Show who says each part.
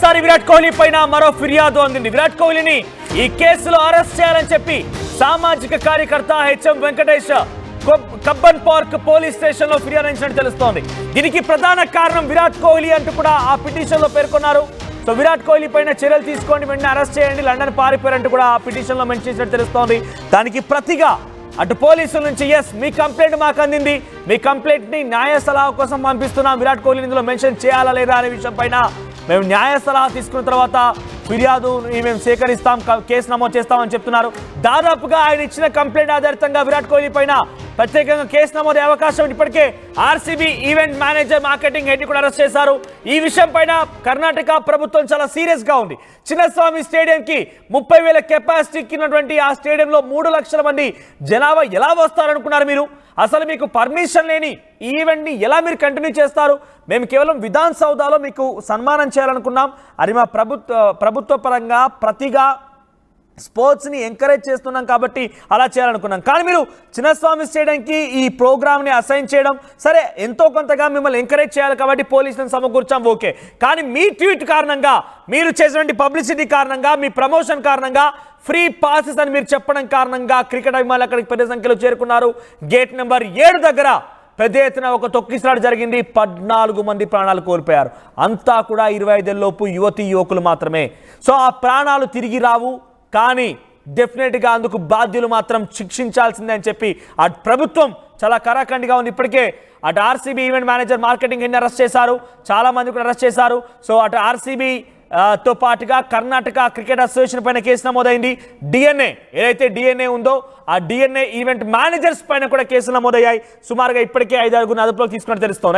Speaker 1: మరోసారి విరాట్ కోహ్లీ పైన మరో ఫిర్యాదు అందింది. విరాట్ కోహ్లీని ఈ కేసులో అరెస్ట్ చేయాలని చెప్పి సామాజిక కార్యకర్త HM Venkatesh Cubbon park police station లో ఫిర్యాదు అందించినట్టు తెలుస్తోంది. దీనికి ప్రధాన కారణం విరాట్ కోహ్లీ అంటూ కూడా ఆ పిటిషన్ లో పేర్కొన్నారు. సో విరాట్ కోహ్లీ పైన చర్యలు తీసుకోండి, వెంటనే అరెస్ట్ చేయండి, లండన్ పారిపోయారంటూ కూడా ఆ పిటిషన్ లో మెన్షన్ చేసినట్టు తెలుస్తోంది. దానికి ప్రతిగా అటు పోలీసుల నుంచి మీ కంప్లైంట్ మాకు అందింది, మీ కంప్లైంట్ ని న్యాయ సలహా కోసం పంపిస్తున్నాం, విరాట్ కోహ్లీ ఇందులో మెన్షన్ చేయాలా లేదా అనే విషయం పైన మేము న్యాయ సలహా తీసుకున్న తర్వాత ఫిర్యాదు మేము సేకరిస్తాం, కేసు నమోదు చేస్తామని చెప్తున్నారు. దాదాపుగా ఆయన ఇచ్చిన కంప్లైంట్ ఆధారితంగా విరాట్ కోహ్లీ పైన ప్రత్యేకంగా కేసు నమోదు అవకాశం ఇప్పటికే RCB event manager marketing head కూడా అరెస్ట్ చేశారు. ఈ విషయం పైన కర్ణాటక ప్రభుత్వం చాలా సీరియస్ గా ఉంది. చిన్నస్వామి స్టేడియంకి 30,000 కెపాసిటీకి ఉన్నటువంటి ఆ స్టేడియంలో 3 లక్షల మంది జనాభా ఎలా వస్తారనుకున్నారు మీరు? అసలు మీకు పర్మిషన్ లేని ఈ ఈవెంట్ని ఎలా మీరు కంటిన్యూ చేస్తారు? మేము కేవలం విధాన్ సౌదాలో మీకు సన్మానం చేయాలనుకున్నాం, అది మా ప్రభుత్వ పరంగా ప్రతిగా స్పోర్ట్స్ని ఎంకరేజ్ చేస్తున్నాం కాబట్టి అలా చేయాలనుకున్నాం. కానీ మీరు చిన్నస్వామి స్టేడియంకి ఈ ప్రోగ్రామ్ని అసైన్ చేయడం సరే, ఎంతో కొంతగా మిమ్మల్ని ఎంకరేజ్ చేయాలి కాబట్టి పోలీసులను సమకూర్చాం, ఓకే. కానీ మీ ట్వీట్ కారణంగా, మీరు చేసినటువంటి పబ్లిసిటీ కారణంగా, మీ ప్రమోషన్ కారణంగా, ఫ్రీ పాసెస్ అని మీరు చెప్పడం కారణంగా క్రికెట్ అభిమానులు అక్కడికి పెద్ద సంఖ్యలో చేరుకున్నారు. గేట్ నెంబర్ 7 దగ్గర పెద్ద ఎత్తున ఒక తొక్కిసలాట జరిగింది. 14 మంది ప్రాణాలు కోల్పోయారు. అంతా కూడా 25 ఏళ్లలోపు యువకులు మాత్రమే. సో ఆ ప్రాణాలు తిరిగి రావు, కానీ డెఫినెట్గా అందుకు బాధ్యులు మాత్రం శిక్షించాల్సిందే అని చెప్పి అటు ప్రభుత్వం చాలా కరాఖండిగా ఉంది. ఇప్పటికే అటు ఆర్సీబీ ఈవెంట్ మేనేజర్ మార్కెటింగ్ హెడ్ని అరెస్ట్ చేశారు, చాలా మంది కూడా అరెస్ట్ చేశారు. సో అటు ఆర్సీబీ తో పాటుగా కర్ణాటక క్రికెట్ అసోసియేషన్ పైన కేసు నమోదైంది. డిఎన్ఏ ఏదైతే డిఎన్ఏ ఉందో ఆ డిఎన్ఏ ఈవెంట్ మేనేజర్స్ పైన కూడా కేసులు నమోదయ్యాయి. సుమారుగా ఇప్పటికే 5 అదుపులోకి తీసుకున్నట్టు తెలుస్తోంది.